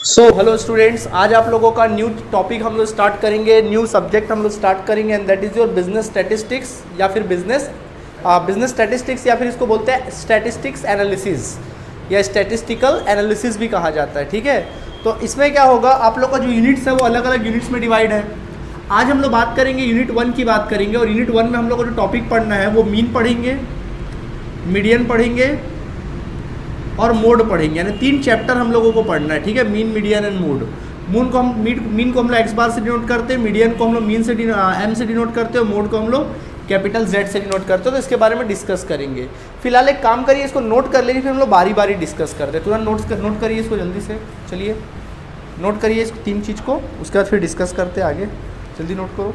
Hello students, आज आप लोगों का न्यू टॉपिक हम लोग स्टार्ट करेंगे, न्यू सब्जेक्ट हम लोग स्टार्ट करेंगे and that is your business statistics या फिर बिजनेस स्टैटिस्टिक्स या फिर इसको बोलते हैं स्टैटिस्टिक्स एनालिसिस या स्टैटिस्टिकल एनालिसिस भी कहा जाता है। ठीक है, तो इसमें क्या होगा, आप लोग का जो यूनिट्स है वो अलग अलग यूनिट्स में डिवाइड है। आज हम लोग बात करेंगे यूनिट 1 की बात करेंगे और यूनिट 1 में हम लोग को जो टॉपिक पढ़ना है वो मीन पढ़ेंगे, मीडियन पढ़ेंगे और मोड पढ़ेंगे, यानी 3 चैप्टर हम लोगों को पढ़ना है। ठीक है, mean, median and mode. Mean को हम लोग एक्स बार से डिनोट करते हैं, मीडियन को हम लोग मीन से एम से डिनोट करते हैं और मोड को हम लोग कैपिटल जेड से डिनोट करते हैं। तो इसके बारे में डिस्कस करेंगे। फिलहाल एक काम करिए, इसको नोट कर लीजिए, फिर हम लोग बारी बारी डिस्कस करते हैं। तुरंत नोट करिए इसको जल्दी से। चलिए नोट करिए इस 3 चीज़ को, उसके बाद फिर डिस्कस करते हैं आगे। जल्दी नोट करो।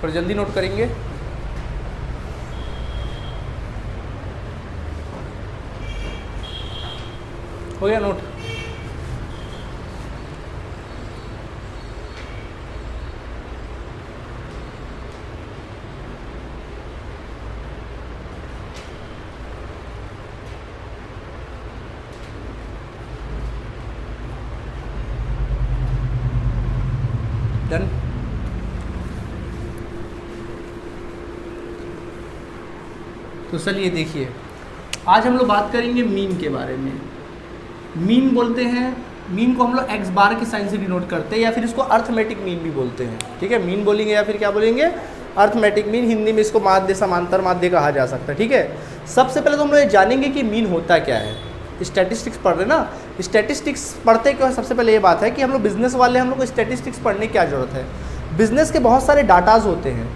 और जल्दी नोट करेंगे। हो गया नोट? डन। तो चलिए देखिए, आज हम लोग बात करेंगे मीन के बारे में। मीन बोलते हैं, मीन को हम लोग एक्स बार के साइन से डिनोट करते हैं या फिर इसको अर्थमेटिक मीन भी बोलते हैं। ठीक है, मीन बोलेंगे या फिर क्या बोलेंगे, अर्थमेटिक मीन। हिंदी में इसको माध्य, समांतर माध्य कहा जा सकता है। ठीक है, सबसे पहले तो हम लोग ये जानेंगे कि मीन होता क्या है। स्टैटिस्टिक्स पढ़ रहे ना, स्टैटिस्टिक्स पढ़ते क्यों है? सबसे पहले ये बात है कि हम लोग बिजनेस वाले, हम लोग को स्टैटिस्टिक्स पढ़ने की क्या ज़रूरत है। बिजनेस के बहुत सारे डाटाज होते हैं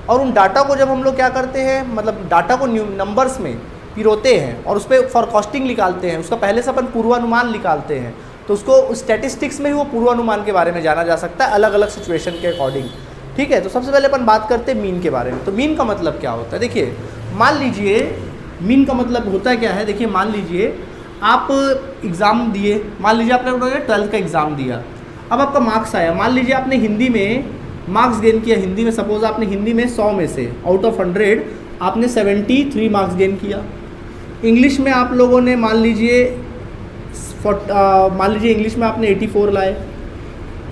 और उन डाटा को जब हम लोग क्या करते हैं, मतलब डाटा को नंबर्स में पिरोते हैं और उस पर फॉरकास्टिंग निकालते हैं, उसका पहले से अपन पूर्वानुमान निकालते हैं, तो उसको स्टैटिस्टिक्स में ही वो पूर्वानुमान के बारे में जाना जा सकता है, अलग अलग सिचुएशन के अकॉर्डिंग। ठीक है, तो सबसे पहले अपन बात करते हैं मीन के बारे में। तो मीन का मतलब क्या होता है? देखिए, मान लीजिए मीन का मतलब होता है क्या है। देखिए, मान लीजिए आप एग्ज़ाम दिए, मान लीजिए आपने 12th का एग्ज़ाम दिया, अब आपका मार्क्स आया। मान लीजिए आपने हिंदी में मार्क्स गेन किया, हिंदी में सपोज आपने हिंदी में 100 में से आउट ऑफ 100 आपने 73 मार्क्स गेन किया। इंग्लिश में आप लोगों ने मान लीजिए इंग्लिश में आपने 84 लाए।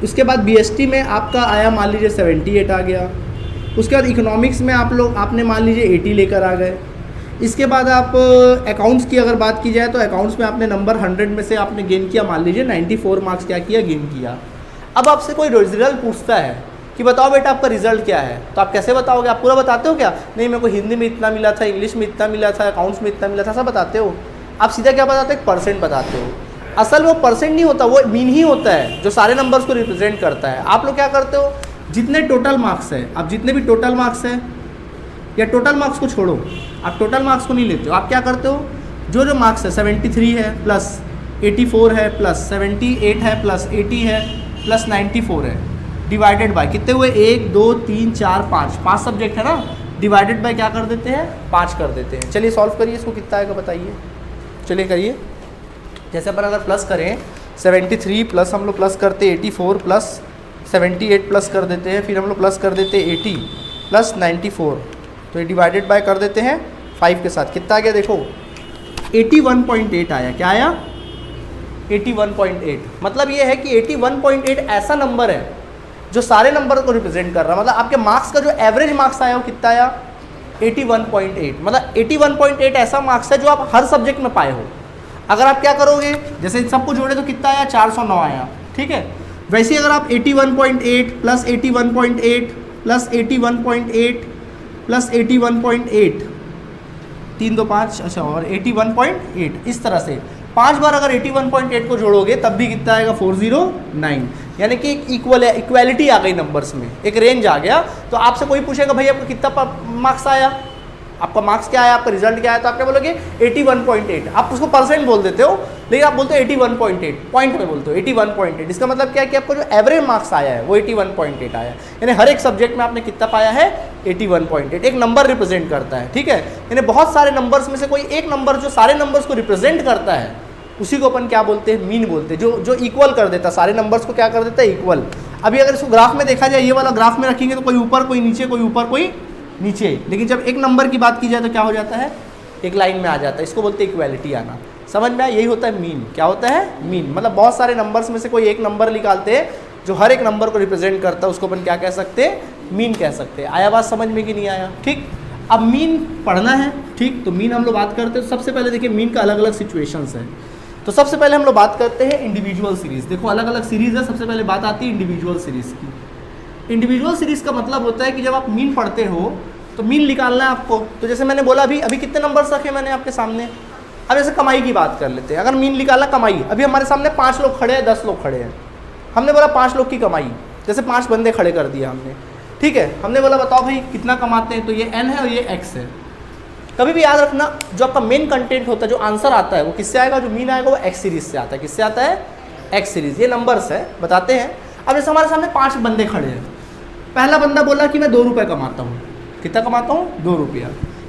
उसके बाद बीएसटी में आपका आया मान लीजिए 78 आ गया। उसके बाद इकोनॉमिक्स में आपने मान लीजिए 80 लेकर आ गए। इसके बाद आप अकाउंट्स की अगर बात की जाए तो अकाउंट्स में आपने नंबर 100 में से आपने गेन किया, मान लीजिए 94 मार्क्स क्या किया, गेन किया। अब आपसे कोई रिजल्ट पूछता है कि बताओ बेटा आपका रिजल्ट क्या है, तो आप कैसे बताओगे? आप पूरा बताते हो क्या? नहीं, मेरे को हिंदी में इतना मिला था, इंग्लिश में इतना मिला था, अकाउंट्स में इतना मिला था, सब बताते हो? आप सीधा क्या बताते हो? 1% बताते हो। असल वो परसेंट नहीं होता, वो मीन ही होता है जो सारे नंबर्स को रिप्रेजेंट करता है। आप लोग क्या करते हो, जितने टोटल मार्क्स है, आप जितने भी टोटल मार्क्स है, या टोटल मार्क्स को छोड़ो, आप टोटल मार्क्स को नहीं लेते हो, आप क्या करते हो, जो जो मार्क्स है 73 है प्लस 84 है प्लस 78 है प्लस 80 है प्लस 94 है, डिवाइडेड बाय कितने हुए, 1 2 3 4 5 सब्जेक्ट है ना, डिवाइडेड बाय क्या कर देते हैं, 5 कर देते हैं। चलिए सॉल्व करिए इसको, कितना आएगा बताइए। चलिए करिए। जैसे अपन अगर प्लस करें 73 प्लस हम लोग प्लस करते 84 प्लस 78 प्लस कर देते हैं, फिर हम लोग प्लस कर देते 80 प्लस 94, तो ये डिवाइडेड बाय कर देते हैं 5 के साथ। कितना आ गया देखो, 81.8 आया। क्या आया? 81.8। मतलब ये है कि 81.8 ऐसा नंबर है जो सारे नंबर को रिप्रेजेंट कर रहा है। मतलब आपके मार्क्स का जो एवरेज मार्क्स आया वो कितना आया, 81.8। मतलब 81.8 ऐसा मार्क्स है जो आप हर सब्जेक्ट में पाए हो। अगर आप क्या करोगे, जैसे सबको जोड़े तो कितना आया, 409 आया। ठीक है, वैसे अगर आप 81.8 प्लस 81.8 प्लस 81.8 प्लस 81.8, 3 2 5, अच्छा, और 81.8, इस तरह से 5 बार अगर 81.8 को जोड़ोगे तब भी कितना आएगा, 409। यानी कि इक्वालिटी आ गई नंबर्स में, एक रेंज आ गया। तो आपसे कोई पूछेगा भाई आपको कितना मार्क्स आया, आपका मार्क्स क्या आया, आपका रिजल्ट क्या आया, तो आप क्या बोलोगे 81.8। आप उसको परसेंट बोल देते हो, लेकिन आप बोलते हो 81.8, पॉइंट में बोलते हो 81.8। इसका मतलब क्या है कि आपको जो एवरेज मार्क्स आया है वो 81.8 आया है। यानी हर एक सब्जेक्ट में आपने कितना पाया है, 81.8। एक नंबर रिप्रेजेंट करता है। ठीक है, यानी बहुत सारे नंबर्स में से कोई एक नंबर जो सारे नंबर्स को रिप्रेजेंट करता है उसी को अपन क्या बोलते हैं, मीन बोलते हैं। जो इक्वल कर देता है, सारे नंबर्स को क्या कर देता है, इक्वल। अभी अगर इसको ग्राफ में देखा जाए, ये वाला ग्राफ में रखेंगे तो कोई ऊपर कोई नीचे, कोई ऊपर कोई नीचे, लेकिन जब एक नंबर की बात की जाए तो क्या हो जाता है, एक लाइन में आ जाता है, इसको बोलते हैं इक्वालिटी आना। समझ में आया? यही होता है मीन। क्या होता है? मीन। मतलब बहुत सारे नंबर्स में से कोई एक नंबर निकालते हैं जो हर एक नंबर को रिप्रेजेंट करता है, उसको अपन क्या कह सकते हैं? मीन कह सकते हैं। आया बात समझ में कि नहीं आया? ठीक, अब मीन पढ़ना है। ठीक, तो मीन हम लोग बात करते हैं। तो सबसे पहले देखिए मीन का अलग अलग सिचुएशंस है। तो सबसे पहले हम लोग बात करते हैं इंडिविजुअल सीरीज। देखो अलग अलग सीरीज है, सबसे पहले बात आती है इंडिविजुअल सीरीज की। इंडिविजुअल सीरीज का मतलब होता है कि जब आप मीन पढ़ते हो तो मीन निकालना है आपको। तो जैसे मैंने बोला अभी कितने नंबर्स रखे मैंने आपके सामने। अब जैसे कमाई की बात कर लेते हैं। अगर मीन निकालना कमाई, अभी हमारे सामने 5 लोग खड़े हैं, 10 लोग खड़े हैं, हमने बोला 5 लोग की कमाई, जैसे 5 बंदे खड़े कर दिया हमने। ठीक है, हमने बोला बताओ भाई कितना कमाते हैं, तो ये n है और ये x है। कभी भी याद रखना जो आपका मेन कंटेंट होता है, जो आंसर आता है वो किससे आएगा? जो मीन आएगा वो x सीरीज से आता है। किससे आता है? x series. ये नंबर्स है, बताते हैं। अब जैसे हमारे सामने 5 बंदे खड़े हैं। पहला बंदा बोला कि मैं 2 रुपये कमाता हूँ। कितना कमाता हूँ? 2 रुपया।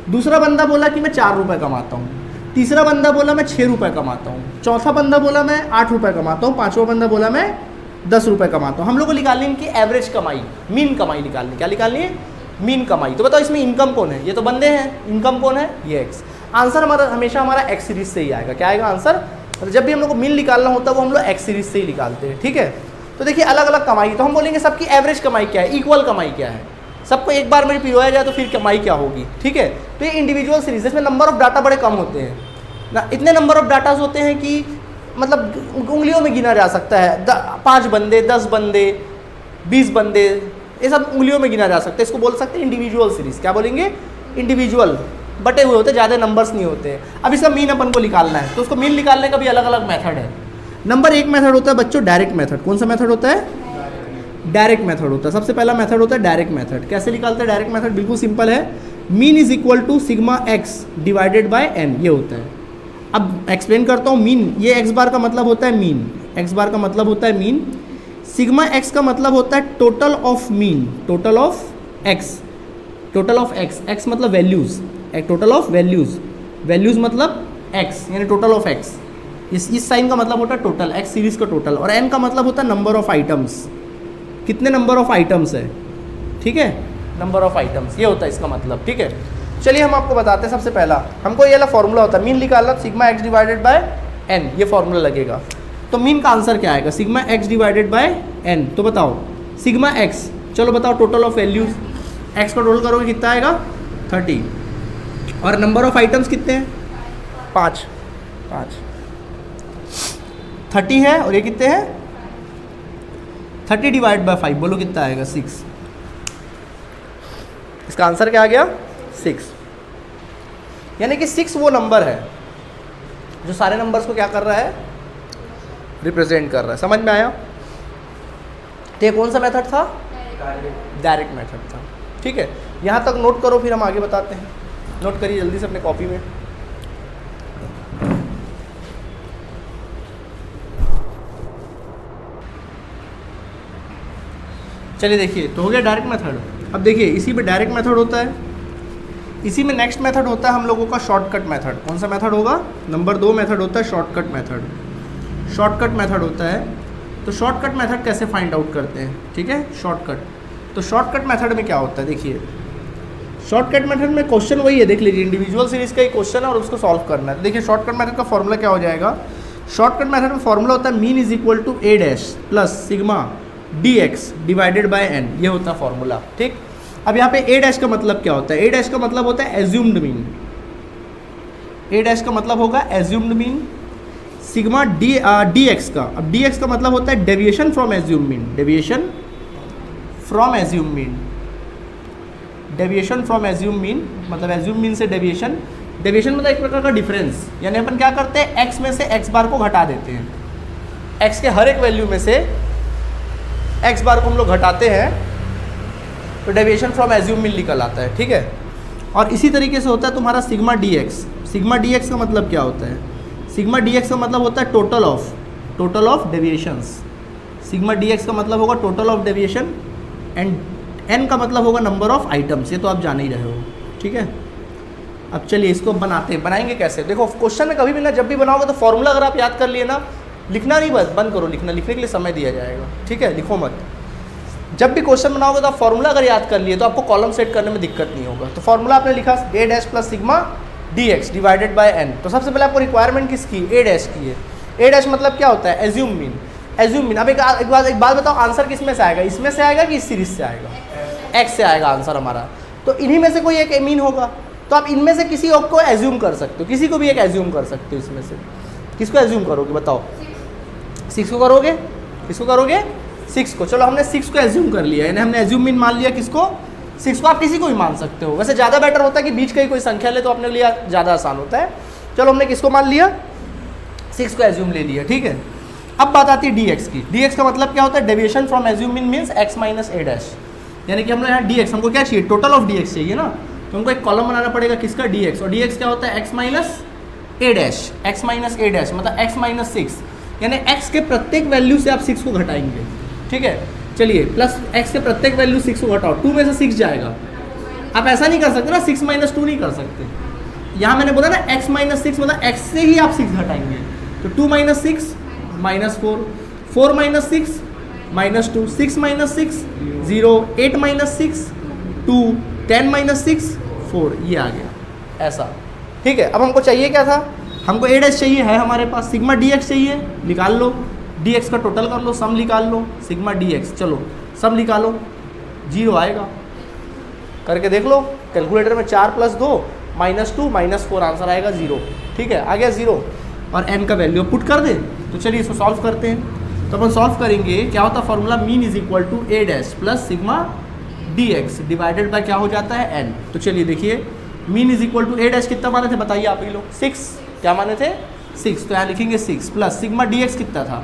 दूसरा बंदा बोला कि मैं 4 रुपये कमाता हूँ। तीसरा बंदा बोला मैं 6 रुपये कमाता हूँ। चौथा बंदा बोला मैं 8 रुपये कमाता हूँ। पाँचवा बंदा बोला मैं 10 रुपये कमाता हूँ। हम लोग को निकालनी इनकी एवरेज कमाई, मीन कमाई निकालनी। क्या निकालनी है? मीन कमाई। तो बताओ इसमें इनकम कौन है? ये तो बंदे हैं। इनकम कौन है? ये एक्स। आंसर हमारा हमेशा हमारा एक्स सीरीज से ही आएगा। क्या आएगा आंसर? तो जब भी हम लोग को मीन निकालना होता है वो हम लोग एक्स सीरीज से ही निकालते हैं। ठीक है, तो देखिए अलग अलग कमाई। तो हम बोलेंगे सबकी एवरेज कमाई क्या है, इक्वल कमाई क्या है। सबको एक बार में पिरोया जाए तो फिर कमाई क्या होगी। ठीक है, तो ये इंडिविजुअल सीरीज, इसमें नंबर ऑफ डाटा बड़े कम होते हैं ना। इतने नंबर ऑफ डाटाज होते हैं कि मतलब उंगलियों में गिना जा सकता है। 5 बंदे, 10 बंदे, 20 बंदे, ये सब उंगलियों में गिना जा सकता है। इसको बोल सकते हैं इंडिविजुअल सीरीज। क्या बोलेंगे? इंडिविजुअल, बटे हुए होते, ज़्यादा नंबर्स नहीं होते। अब इसका मीन अपन को निकालना है, तो उसको मीन निकालने का भी अलग अलग मेथड है। नंबर 1 मेथड होता है बच्चों डायरेक्ट मेथड। कौन सा मेथड होता है? डायरेक्ट मेथड होता है। सबसे पहला मेथड होता है डायरेक्ट मेथड। कैसे निकालते हैं डायरेक्ट मेथड? बिल्कुल सिंपल है। Mean is equal to sigma x divided by n, ये होता है। अब एक्सप्लेन करता हूँ। मीन, ये एक्स बार का मतलब होता है मीन। एक्स बार का मतलब होता है मीन। सिग्मा एक्स का मतलब होता है total of mean, total of X, total of X. X मतलब values, total of values, values मतलब एक्स, यानी टोटल ऑफ एक्स। इस साइन का मतलब होता है टोटल, एक्स सीरीज का टोटल। और एन का मतलब होता है नंबर ऑफ आइटम्स, कितने नंबर ऑफ आइटम्स है। ठीक है, नंबर ऑफ आइटम्स, ये होता है इसका मतलब। ठीक है, चलिए हम आपको बताते हैं। सबसे पहला हमको ये वाला फॉर्मूला होता है, मीन निकालना, sigma x divided by n, ये फॉर्मूला लगेगा। तो मीन का आंसर क्या आएगा? Sigma x divided by N. तो बताओ सिग्मा एक्स, चलो बताओ टोटल ऑफ वैल्यूज, एक्स का टोटल करोगे कितना आएगा? 30। और नंबर ऑफ आइटम्स कितने हैं? 5। 30 है और ये कितने हैं? 30 डिवाइड बाय 5, बोलो कितना आएगा? 6। इसका आंसर क्या आ गया? 6। यानी कि 6 वो नंबर है जो सारे नंबर्स को क्या कर रहा है? रिप्रेजेंट कर रहा है। समझ में आया? तो ये कौन सा मेथड था? डायरेक्ट मेथड था। ठीक है, यहाँ तक नोट करो, फिर हम आगे बताते हैं। नोट करिए जल्दी से अपने कॉपी में। चलिए देखिए, तो हो गया डायरेक्ट मेथड। अब देखिए इसी में डायरेक्ट मेथड होता है, इसी में नेक्स्ट मेथड होता है हम लोगों का शॉर्टकट मेथड। कौन सा मेथड होगा? नंबर 2 मेथड होता है शॉर्टकट मेथड। शॉर्टकट मेथड होता है, तो शॉर्टकट मेथड कैसे फाइंड आउट करते हैं? ठीक है, शॉर्टकट। तो शॉर्टकट मेथड में क्या होता है? देखिए शॉर्टकट मेथड में क्वेश्चन वही है, देख लीजिए, इंडिविजुअल सीरीज का एक क्वेश्चन है और उसको सॉल्व करना है। तो देखिए शॉर्टकट मेथड का फॉर्मूला क्या हो जाएगा? शॉर्टकट मेथड में फॉर्मूला होता है mean is equal to A dash plus sigma D x divided by n, ये होता है फॉर्मूला। ठीक, अब यहाँ पे ए डैश का मतलब क्या होता है? ए डैश का मतलब होता है एज्यूम्ड मीन। ए डैश का मतलब होगा assumed mean. Sigma D x का, अब डी एक्स का मतलब होता है deviation from assume mean, deviation from assume mean, deviation from assume mean मतलब एज्यूम मीन से डेविएशन। डेविएशन मतलब एक प्रकार का डिफरेंस, यानी अपन क्या करते हैं? एक्स में से एक्स बार को घटा देते हैं। एक्स के हर एक वैल्यू में से एक्स बार को हम लोग घटाते हैं, तो डेविएशन फ्रॉम एज्यूम मीन निकल आता है। ठीक है, और इसी तरीके से होता है तुम्हारा sigma D x. Sigma D x का मतलब क्या होता है? सिग्मा डी एक्स का मतलब होता है total of deviations. Sigma D x का मतलब होगा total of deviation, and n का मतलब होगा नंबर ऑफ आइटम्स। ये तो आप जान ही रहे हो। ठीक है, अब चलिए इसको बनाएंगे कैसे? देखो क्वेश्चन में कभी भी ना, जब भी बनाओगे तो फॉर्मूला अगर आप याद कर लिए ना, लिखना नहीं, बस बंद करो लिखना, लिखने के लिए समय दिया जाएगा। ठीक है, लिखो मत। जब भी क्वेश्चन बनाओगे तो आप फॉर्मूला अगर याद कर लिए तो आपको कॉलम सेट करने में दिक्कत नहीं होगा। तो फॉर्मूला आपने लिखा A dash plus sigma D x divided by N. तो सबसे पहले आपको रिक्वायरमेंट किसकी, ए डैश की है। ए डैश मतलब क्या होता है, एज्यूम मीन। Assume mean. अब एक बात बताओ, आंसर किस में से आएगा, इसमें से आएगा कि इस सीरीज से आएगा, एक्स से आएगा आंसर हमारा। तो इन्हीं में से कोई एक मीन होगा, तो आप इनमें से किसी एक को एज्यूम कर सकते हो, किसी को भी एक एज्यूम कर सकते हो इसमें से। किसको एज्यूम करोगे बताओ, 6 को करोगे, किसको करोगे, 6 को। चलो हमने 6 को एज्यूम कर लिया, यानी हमने एज्यूम मीन मान लिया किसको, 6 को। आप किसी को भी मान सकते हो, वैसे ज़्यादा बेटर होता है कि बीच का ही कोई संख्या ले, तो अपने लिए ज़्यादा आसान होता है। चलो हमने किसको मान लिया, 6 को एज्यूम ले लिया, ठीक है। अब बात आती है डी एक्स की। डी एक्स का मतलब क्या होता है, deviation from assume mean means X minus A dash. यानी कि हमने यहाँ डी एक्स, हमको क्या चाहिए, टोटल ऑफ डी एक्स चाहिए ना, तो हमको एक कॉलम बनाना पड़ेगा किसका, डी एक्स। और डी एक्स क्या होता है, X minus A dash. X minus A dash मतलब एक्स माइनस 6, यानी एक्स के प्रत्येक वैल्यू से आप 6 को घटाएंगे, ठीक है। चलिए प्लस एक्स के प्रत्येक वैल्यू 6 को घटाओ, 2 में से 6 जाएगा। आप ऐसा नहीं कर सकते ना, 6 माइनस 2 नहीं कर सकते। यहाँ मैंने बोला ना एक्स माइनस 6 मतलब एक्स से ही आप 6 घटाएंगे, तो 2 minus 6 minus 4, 4 minus 6 minus 2, 6 minus 6 0, 8 minus 6 2, 10 minus 6 4, ये आ गया ऐसा, ठीक है। अब हमको चाहिए क्या था, हमको ए डैश चाहिए, है हमारे पास। सिग्मा डी एक्स चाहिए, निकाल लो, डी एक्स का टोटल कर लो, सम निकाल लो, सिग्मा डी एक्स। चलो सम निकालो, 0 आएगा, करके देख लो कैलकुलेटर में। 4 + 2 -2 -4 आंसर आएगा 0, ठीक है, आ गया 0। और n का वैल्यू पुट कर दे। तो चलिए इसको सॉल्व करते हैं। तो अपन सॉल्व करेंगे, क्या होता है formula, mean is equal to A dash plus sigma D x divided by क्या हो जाता है, n। तो चलिए देखिए, mean is equal to A dash कितना माने थे बताइए आप ही लोग, 6। क्या माने थे, 6। तो यहाँ लिखेंगे 6 प्लस सिग्मा डी एक्स कितना था,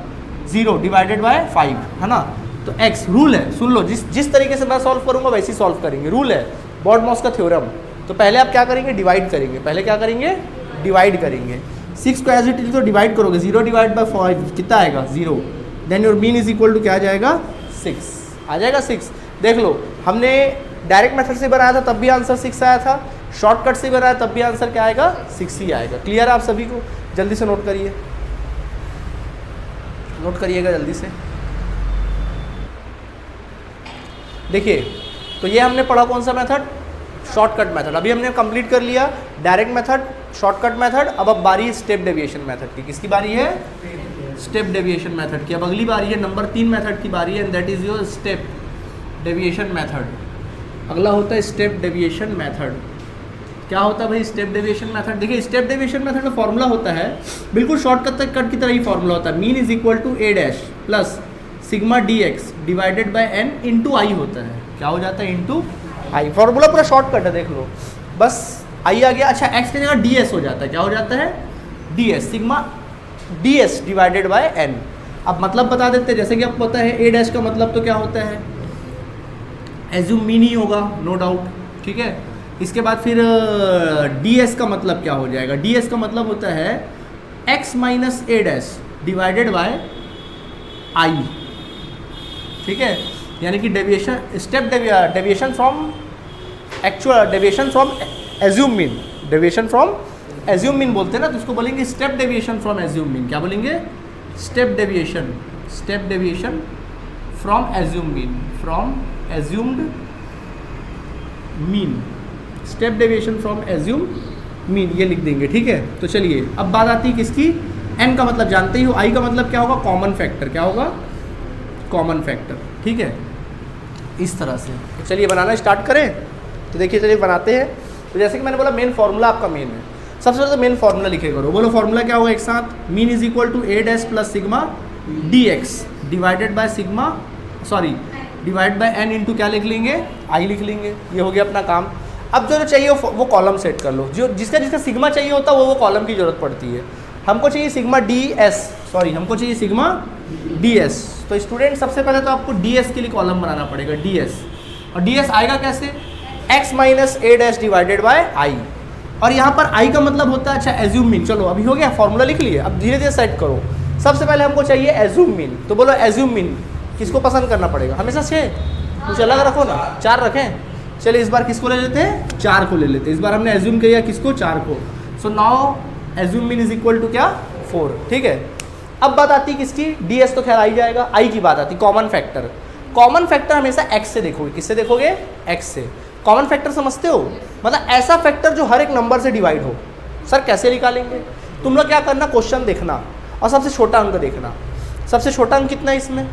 0 डिवाइडेड बाय 5, है ना। तो x रूल है, सुन लो, जिस तरीके से मैं सॉल्व करूँगा वैसे ही सॉल्व करेंगे, रूल है बॉर्डमॉस का थ्योरम। तो पहले आप क्या करेंगे, डिवाइड करेंगे, पहले क्या करेंगे, डिवाइड करेंगे। 6 को एज इट इज तो डिवाइड करोगे, 0 डिवाइड बाय 5 कितना आएगा, 0। Then your mean is equal to क्या आ जाएगा, 6 आ जाएगा, 6। देख लो, हमने डायरेक्ट मेथड से बनाया था तब भी आंसर 6 आया था, शॉर्टकट से बनाया तब भी आंसर क्या आएगा, 6 ही आएगा। क्लियर है आप सभी को, जल्दी से नोट करिए, नोट करिएगा जल्दी से। देखिए, तो ये हमने पढ़ा कौन सा मेथड, शॉर्टकट मेथड। अभी हमने कंप्लीट कर लिया डायरेक्ट मेथड, शॉर्टकट मेथड। अब बारी है स्टेप डेविएशन मेथड की। किसकी बारी है, स्टेप डेविएशन मेथड की। अब अगली बारी है नंबर 3 मेथड की बारी है, and that is your step deviation method. अगला होता है स्टेप डेविएशन मेथड। क्या होता है भाई स्टेप डेविएशन मेथड, देखिए स्टेप डेविएशन मेथड में फॉर्मूला होता है बिल्कुल शॉर्टकट कट की तरह ही फॉर्मूला होता है, mean is equal to A dash plus sigma D x divided by N into I होता है। क्या हो जाता है, इंटू आई। फॉर्मूला पूरा शॉर्टकट है, देख लो, बस आई आ गया। अच्छा, एक्स की जगह डी एस हो जाता है, क्या हो जाता है, d s, sigma d s divided by n. अब मतलब बता देते हैं, जैसे कि आपको पता है ए डैश का मतलब तो क्या होता है, एज्यूम मीन ही होगा, नो डाउट, ठीक है। इसके बाद फिर डी एस का मतलब क्या हो जाएगा, डी एस का मतलब होता है X minus A dash divided by I, ठीक है। यानी कि deviation, step deviation from actual, deviation from assume mean, deviation from assume mean बोलते हैं ना, तो इसको बोलेंगे step deviation from assume mean. क्या बोलेंगे, step deviation, step deviation from assume mean, from assumed mean, step deviation from assume mean, ये लिख देंगे, ठीक है। तो चलिए अब बात आती है किसकी, एन का मतलब जानते ही हो, आई का मतलब क्या होगा, कॉमन फैक्टर। क्या होगा, कॉमन फैक्टर, ठीक है, इस तरह से। तो चलिए बनाना स्टार्ट करें। तो देखिए चलिए बनाते हैं। तो जैसे कि मैंने बोला मेन फार्मूला आपका मेन है, सबसे पहले तो मेन फार्मूला लिखे करो। बोलो फार्मूला क्या होगा एक साथ, mean is equal to A dash plus sigma D x divided by sigma, sorry divide by N into क्या लिख लेंगे, आई लिख लेंगे। ये हो गया अपना काम। अब जो चाहिए वो कॉलम सेट कर लो, जो जिसका सिग्मा चाहिए होता है वो कॉलम की जरूरत पड़ती है। हमको चाहिए सिग्मा डी एस, सॉरी हमको चाहिए सिग्मा डी एस। तो स्टूडेंट सबसे पहले तो आपको डी एस के लिए कॉलम बनाना पड़ेगा, डी एस। और डी एस आएगा कैसे, X minus A dash divided by I. और यहाँ पर आई का मतलब होता है, अच्छा एज्यूम मीन। चलो अभी हो गया, फॉर्मूला लिख लिए, अब धीरे धीरे सेट करो। सबसे पहले हमको चाहिए एज्यूम मीन। तो बोलो एज्यूम मीन किसको पसंद करना पड़ेगा, हमेशा 6, कुछ अलग रखो ना, 4 रखें। चलिए इस बार किसको ले लेते हैं, 4 को ले लेते हैं। इस बार हमने एज्यूम किया किसको, 4 को। So now assume mean is equal to क्या, 4, ठीक है। अब बात आती है किसकी, डी एस तो खैर आई जाएगा, आई की बात आती है कॉमन फैक्टर। कॉमन फैक्टर हमेशा एक्स से देखोगे, किससे देखोगे, एक्स से। कॉमन फैक्टर समझते हो, मतलब ऐसा फैक्टर जो हर एक नंबर से डिवाइड हो, सर कैसे निकालेंगे? तुम लोग क्या करना, क्वेश्चन देखना और सबसे छोटा अंक देखना। सबसे छोटा अंक कितना है इसमें?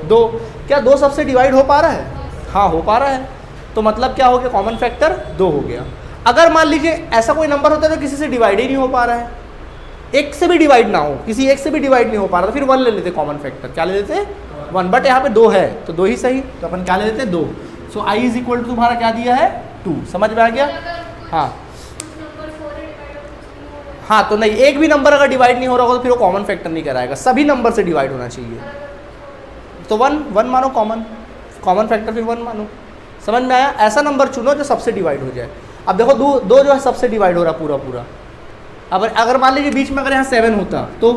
2। क्या 2 सबसे डिवाइड हो पा रहा है? हाँ हो पा रहा है। तो मतलब क्या हो गया, कॉमन फैक्टर 2 हो गया। अगर मान लीजिए ऐसा कोई नंबर होता है जो किसी से डिवाइड ही नहीं हो पा रहा है, एक से भी डिवाइड ना हो, किसी एक से भी डिवाइड नहीं हो पा रहा, तो फिर 1 ले लेते कॉमन फैक्टर। क्या ले लेते? 1। बट यहाँ पे 2 है तो 2 ही सही, तो अपन क्या ले लेते? 2। सो i इज इक्वल टू तुम्हारा क्या दिया है? 2। समझ में आ गया? हाँ हाँ, तो नहीं, एक भी नंबर अगर डिवाइड नहीं हो रहा होगा तो फिर वो कॉमन फैक्टर नहीं कराएगा, सभी नंबर से डिवाइड होना चाहिए। तो 1 मानो कॉमन फैक्टर, फिर 1 मानो। समझ में आया? ऐसा नंबर चुनो जो सबसे डिवाइड हो जाए। अब देखो 2 जो है सबसे डिवाइड हो रहा पूरा। अब अगर मान लीजिए बीच में अगर यहाँ 7 होता तो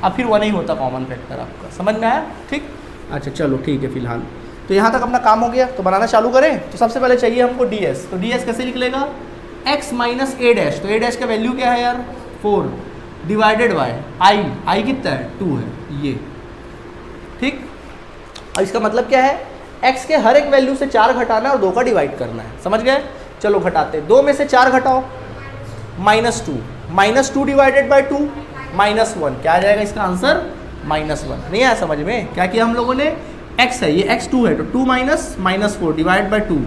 अब फिर 1 ही होता कॉमन फैक्टर आपका। समझ में आया? ठीक। अच्छा चलो ठीक है, फिलहाल तो यहाँ तक अपना काम हो गया। तो बनाना चालू करें। तो सबसे पहले चाहिए हमको ds। तो ds कैसे लिख लेगा? x minus a dash. तो a डैश का वैल्यू क्या है यार? 4 डिवाइडेड बाय i कितना है? 2 है ये। ठीक। और इसका मतलब क्या है? x के हर एक वैल्यू से 4 घटाना और 2 का डिवाइड करना है। समझ गए? चलो घटाते। 2 में से 4 घटाओ, -2 डिवाइडेड बाय 2 -1। क्या आ जाएगा इसका आंसर? -1। नहीं आया समझ में? क्या किया हम लोगों ने? x है, ये x2 है, तो 2 -4 डिवाइड बाय 2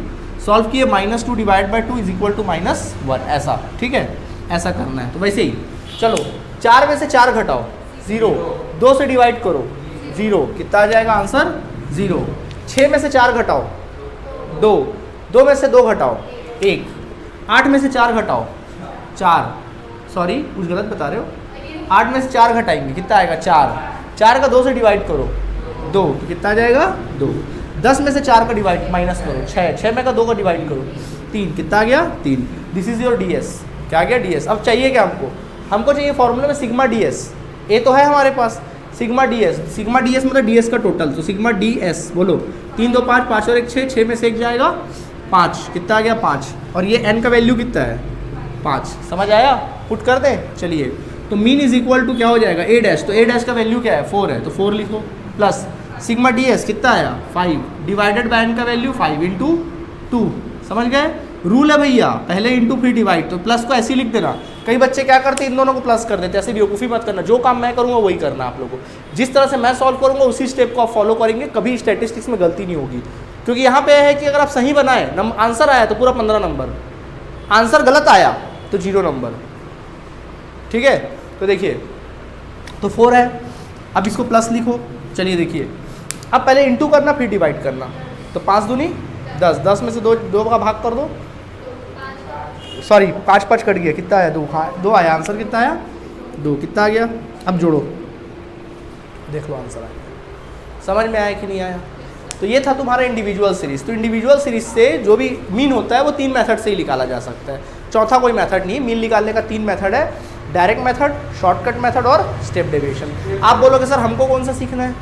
सॉल्व किए, -2 divide by 2 is equal to -1। ऐसा, ठीक है, ऐसा करना है। तो वैसे ही चलो 4 में से 4 घटाओ 0, 2 से डिवाइड करो 0, कितना आ जाएगा आंसर? 0। 6 में से 4 घटाओ 2, 2 में से 2 घटाओ 1, 8 में से 4 घटाओ 4, सॉरी कुछ गलत बता रहे हो, 8 में से 4 घटाएंगे, कितना आएगा? 4 का 2 से डिवाइड करो 2, तो कितना आ जाएगा? 2। 10 में से 4 का डिवाइड माइनस करो 6 में का 2 का डिवाइड करो 3, कितना आ गया? 3। This is your ds। क्या आ गया? ds। अब चाहिए क्या हमको चाहिए फॉर्मूले में सिग्मा ds। ए तो है हमारे पास, सिग्मा ds मतलब ds का टोटल। तो सिग्मा ds बोलो, 3 2 5, 5 और 1 6, 6 में से 1 जाएगा 5, कितना आ गया? 5। और ये n का वैल्यू कितना है? 5। समझ आया? पुट कर दें। चलिए, तो मीन इज इक्वल टू क्या हो जाएगा? a dash. तो a डैश का वैल्यू क्या है? 4 है, तो 4 लिखो, प्लस सिग्मा ds कितना आया? 5 डिवाइडेड बाय n का वैल्यू 5 इंटू 2। समझ गए? रूल है भैया, पहले इंटू फिर डिवाइड। तो प्लस को ऐसे ही लिख देना। कई बच्चे क्या करते हैं, इन दोनों को प्लस कर देते हैं। ऐसे बेवकूफ़ी मत करना। जो काम मैं करूँगा वही करना आप लोगों को। जिस तरह से मैं सॉल्व करूँगा उसी स्टेप को आप फॉलो करेंगे, कभी स्टैटिस्टिक्स में गलती नहीं होगी। क्योंकि यहाँ पे है कि अगर आप सही बनाए, आंसर आया तो पूरा 15 नंबर, आंसर गलत आया तो 0 नंबर। ठीक है? तो देखिए, तो 4 है, अब इसको प्लस लिखो। चलिए देखिए, अब पहले इंटू करना फिर डिवाइड करना। तो 5 दूनी 10, 10 में से 2 का भाग कर दो, सॉरी 5 5 कट गया, कितना आया? 2। हाँ 2 आया, आंसर कितना आया? 2। कितना आ गया? अब जोड़ो, देख लो आंसर आया। समझ में आया कि नहीं आया? तो ये था तुम्हारा इंडिविजुअल सीरीज। तो इंडिविजुअल सीरीज से जो भी मीन होता है वो 3 मेथड से ही निकाला जा सकता है, चौथा कोई मेथड नहीं। मीन निकालने का 3 मेथड है, डायरेक्ट मेथड, शॉर्टकट मेथड और स्टेप डेविएशन। आप बोलोगे सर हमको कौन सा सीखना है?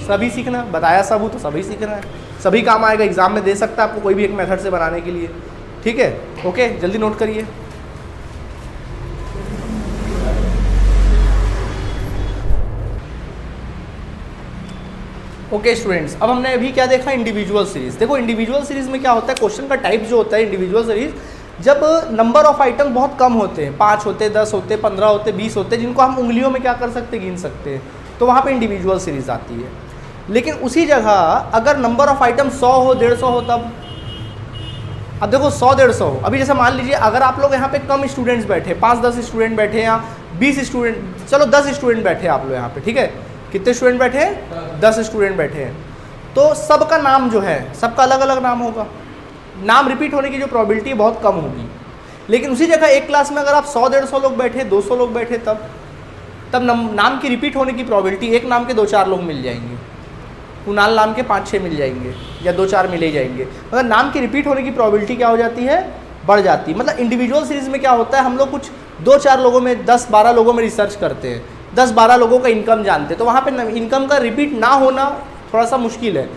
सभी सीखना, बताया सब हो तो सभी सीखना है, सभी काम आएगा, एग्जाम में दे सकता है आपको कोई भी एक मेथड से बनाने के लिए। ठीक है? ओके, जल्दी नोट करिए। ओके स्टूडेंट्स, अब हमने अभी क्या देखा? Individual series. देखो इंडिविजुअल सीरीज में क्या होता है, क्वेश्चन का टाइप जो होता है इंडिविजुअल सीरीज, जब नंबर ऑफ आइटम बहुत कम होते हैं, 5 होते, 10 होते, 15 होते, 20 होते, जिनको हम उंगलियों में क्या कर सकते, गिन सकते हैं, तो वहाँ पे इंडिविजुअल सीरीज आती है। लेकिन उसी जगह अगर नंबर ऑफ आइटम 100 हो, 150 हो, तब अब देखो 100 150 हो। अभी जैसे मान लीजिए अगर आप लोग यहाँ पे कम स्टूडेंट्स बैठे, 5-10 स्टूडेंट बैठे या 20 स्टूडेंट, चलो 10 स्टूडेंट बैठे आप लोग यहाँ पे, ठीक है? कितने स्टूडेंट बैठे हैं? 10 स्टूडेंट बैठे हैं। तो सबका नाम जो है, सबका अलग अलग नाम होगा, नाम रिपीट होने की जो प्रोबेबिलिटी बहुत कम होगी। लेकिन उसी जगह एक क्लास में अगर आप 100-150 लोग बैठे, 200 लोग बैठे, तब नाम की रिपीट होने की प्रोबेबिलिटी, एक नाम के 2-4 लोग मिल जाएंगे, कुणाल नाम के 5-6 मिल जाएंगे, या 2-4 मिल ही जाएंगे। मतलब नाम की रिपीट होने की प्रोबेबिलिटी क्या हो जाती है? बढ़ जाती है। मतलब इंडिविजुअल सीरीज में क्या होता है, हम लोग कुछ 2-4 लोगों में, 10-12 लोगों में रिसर्च करते हैं, 10-12 लोगों का इनकम जानते हैं, तो वहाँ पे इनकम का रिपीट ना होना थोड़ा सा मुश्किल है,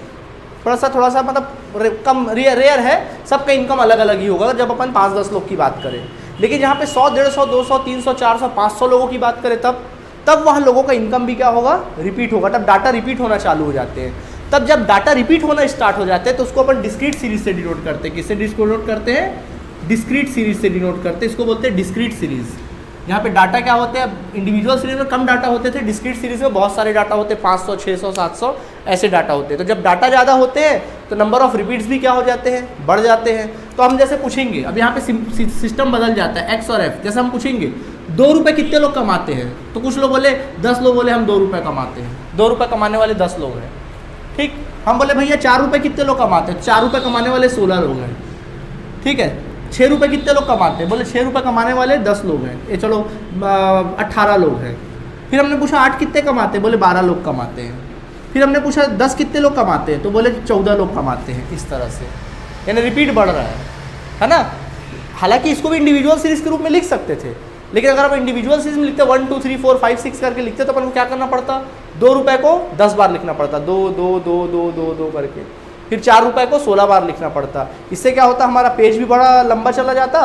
थोड़ा सा मतलब कम रेयर है। सबका इनकम अलग अलग ही होगा जब अपन 5-10 लोग की बात करें। लेकिन यहाँ पे 100, 150, 200, 300, 400, 500 लोगों की बात करें, तब वहाँ लोगों का इनकम भी क्या होगा? रिपीट होगा। तब डाटा रिपीट होना चालू हो जाते हैं। तब जब डाटा रिपीट होना स्टार्ट हो जाते हैं तो उसको अपन डिस्क्रीट सीरीज से डिनोट करते हैं। किससे डिनोट करते हैं? डिस्क्रीट सीरीज से डिनोट करते हैं, इसको बोलते हैं डिस्क्रीट सीरीज। यहाँ पे डाटा क्या होते हैं, इंडिविजुअल सीरीज में कम डाटा होते थे, डिस्क्रीट सीरीज में बहुत सारे डाटा होते हैं, 500, 600, 700 ऐसे डाटा होते हैं। तो जब डाटा ज़्यादा होते हैं तो नंबर ऑफ रिपीट्स भी क्या हो जाते हैं, बढ़ जाते हैं। तो हम जैसे पूछेंगे, अब यहाँ पे सिस्टम बदल जाता है, एक्स और एफ। जैसे हम पूछेंगे 2 रुपये कितने लोग कमाते हैं, तो कुछ लोग बोले 10 लोग बोले हम 2 रुपये कमाते हैं, 2 रुपये कमाने वाले 10 लोग हैं। ठीक, हम बोले भैया 4 रुपये कितने लोग कमाते हैं, 4 रुपये कमाने वाले 16 लोग हैं। ठीक है, 6 रुपये कितने लोग कमाते हैं, बोले 6 रुपये कमाने वाले 10 लोग हैं, ये चलो 18 लोग हैं। फिर हमने पूछा 8 कितने कमाते हैं, बोले 12 लोग कमाते हैं। फिर हमने पूछा 10 कितने लोग कमाते हैं, तो बोले 14 लोग कमाते हैं। इस तरह से यानी रिपीट बढ़ रहा है ना। हालांकि इसको भी इंडिविजुअल सीरीज के रूप में लिख सकते थे, लेकिन अगर आप इंडिविजुअल सीरीज में लिखते 1 2 3 4 5 6 करके लिखते तो अपन को क्या करना पड़ता, 2 रुपये को 10 बार लिखना पड़ता, 2 2 2 2 2 2 करके। फिर 4 रुपये को 16 बार लिखना पड़ता। इससे क्या होता, हमारा पेज भी बड़ा लंबा चला जाता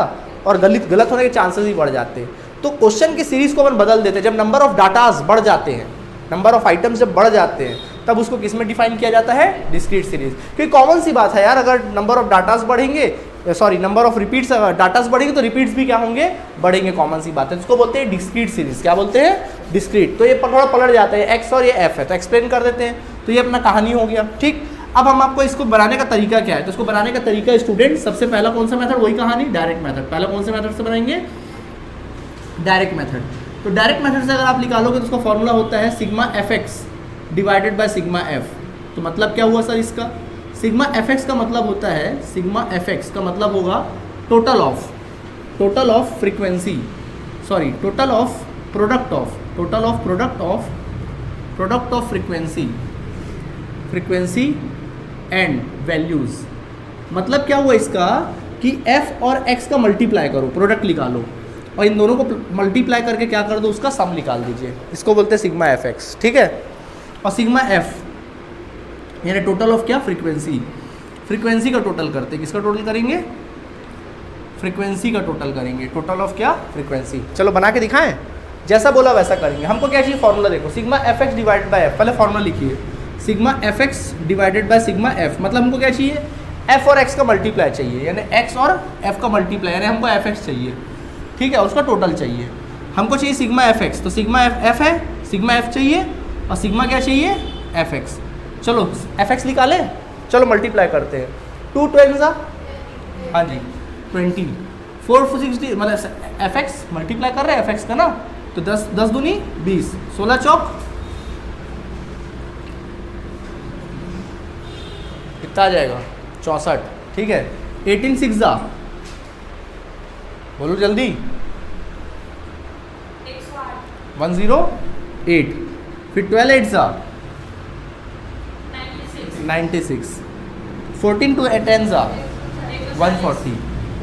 और गलत होने के चांसेस भी बढ़ जाते। तो क्वेश्चन की सीरीज को अपन बदल देते। जब नंबर ऑफ डाटाज बढ़ जाते हैं, नंबर ऑफ आइटम्स जब बढ़ जाते हैं, तब उसको किस में डिफाइन किया जाता है, डिस्क्रीट सीरीज। क्योंकि कॉमन सी बात है यार, अगर नंबर ऑफ डाटाज बढ़ेंगे, नंबर ऑफ रिपीट्स डाटाज बढ़ेंगे तो रिपीट्स भी क्या होंगे, बढ़ेंगे। कॉमन सी बात है, इसको बोलते हैं डिस्क्रीट सीरीज। क्या बोलते हैं, डिस्क्रीट। तो ये थोड़ा पलट जाता है, एक्स और ये एफ है, तो एक्सप्लेन कर देते हैं। तो ये अपना कहानी हो गया। ठीक, अब हम आपको इसको बनाने का तरीका क्या है, तो इसको बनाने का तरीका स्टूडेंट, सबसे पहला कौन सा मेथड, वही कहानी, डायरेक्ट मेथड। पहला कौन से मेथड से बनाएंगे, डायरेक्ट मेथड। तो डायरेक्ट मेथड से अगर आप निकालोगे तो उसका फॉर्मूला होता है sigma F x divided by sigma F. तो मतलब क्या हुआ सर इसका, सिग्मा एफ एक्स का मतलब होता है, सिग्मा एफ एक्स का मतलब होगा total of frequency, sorry total of product of frequency and values. मतलब क्या हुआ इसका कि f और x का मल्टीप्लाई करो, प्रोडक्ट निकालो, और इन दोनों को मल्टीप्लाई करके क्या कर दो, उसका सम निकाल दीजिए। इसको बोलते हैं सिग्मा एफ एक्स। ठीक है, और सिग्मा एफ यानी टोटल ऑफ क्या, फ्रीक्वेंसी का टोटल करते हैं। किसका टोटल करेंगे, फ्रीक्वेंसी का टोटल करेंगे। टोटल ऑफ क्या, फ्रीक्वेंसी। चलो बना के दिखाएं, जैसा बोला वैसा करेंगे। हमको क्या चाहिए, फॉर्मूला देखो, sigma F x divided bye F. पहले फॉर्मूला लिखिए, sigma F x divided by sigma F. मतलब हमको क्या चाहिए, एफ और एक्स का मल्टीप्लाई चाहिए, यानी एक्स और एफ का मल्टीप्लाई, यानी हमको एफ एक्स चाहिए। ठीक है, उसका टोटल चाहिए। हमको चाहिए सिग्मा एफ एक्स, तो सिग्मा एफ है, सिग्मा एफ चाहिए, और सिग्मा क्या चाहिए, एफ एक्स। चलो एफ एक्स निकालें, चलो मल्टीप्लाई करते हैं। 2 2 हाँ जी 20, 4 60, मतलब एफ एक्स मल्टीप्लाई कर रहे हैं एफ एक्स का ना, तो 10 दूनी 20, 16 चौक कितना आ जाएगा, 64। ठीक है, 18 6 बोलो जल्दी, 108। फिर 12 8 96, 14 2 10 140।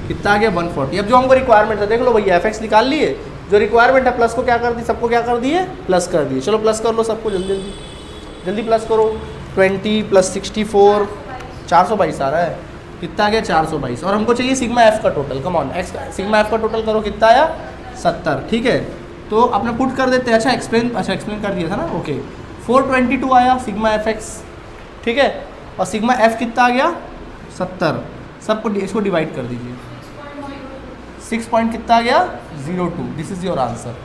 कितना आ गया, 140। अब जो हमको रिक्वायरमेंट है देख लो भैया, एफ एक्स निकाल लिए, जो रिक्वायरमेंट है प्लस को क्या कर दी, सबको क्या कर दिए, प्लस कर दिए। चलो प्लस कर लो सबको, जल्दी प्लस करो। 20 + 64 422 आ रहा है। कितना आ गया, 422। और हमको चाहिए सिग्मा एफ का total. Come on, sigma F का टोटल करो, कितना आया, 70। ठीक है, तो अपना पुट कर देते हैं। अच्छा एक्सप्लेन कर दिया था ना, ओके। 422 आया सिग्मा एफ एक्स। ठीक है, और सिग्मा एफ कितना आ गया, 70। सबको इसको डिवाइड कर दीजिए, 6 पॉइंट कितना आ गया, 02। This is your answer.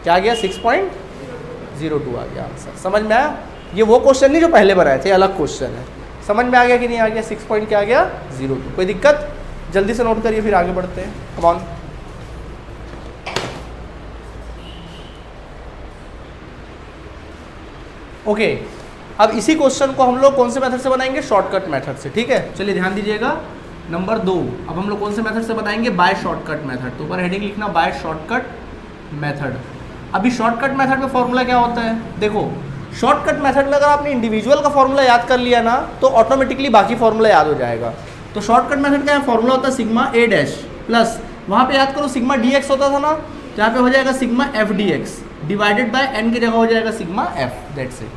क्या आ गया, 6.02 आ गया आंसर। समझ में आया, ये वो क्वेश्चन नहीं जो पहले बनाए थे, अलग क्वेश्चन है। समझ में आ गया कि नहीं आ गया, 6 पॉइंट क्या आ गया, 02। कोई दिक्कत, जल्दी से नोट करिए, फिर आगे बढ़ते हैं। Come on, okay. अब इसी क्वेश्चन को हम लोग कौन से मेथड से बनाएंगे, शॉर्टकट मेथड से। ठीक है, चलिए ध्यान दीजिएगा। नंबर 2, अब हम लोग कौन से मेथड से बनाएंगे, बाय शॉर्टकट मेथड। तो ऊपर हेडिंग लिखना, बाय शॉर्टकट मेथड। अभी शॉर्टकट मेथड में फॉर्मूला क्या होता है, देखो शॉर्टकट मेथड में अगर आपने इंडिविजुअल का फॉर्मूला याद कर लिया ना, तो ऑटोमेटिकली बाकी फॉर्मूला याद हो जाएगा। तो शॉर्टकट मेथड का फॉर्मूला होता है सिग्मा ए डैश प्लस, वहाँ पे याद करो सिग्मा डी एक्स होता था ना, जहाँ पे हो जाएगा sigma F d x divided by n की जगह हो जाएगा सिग्मा एफ, दैट्स इट।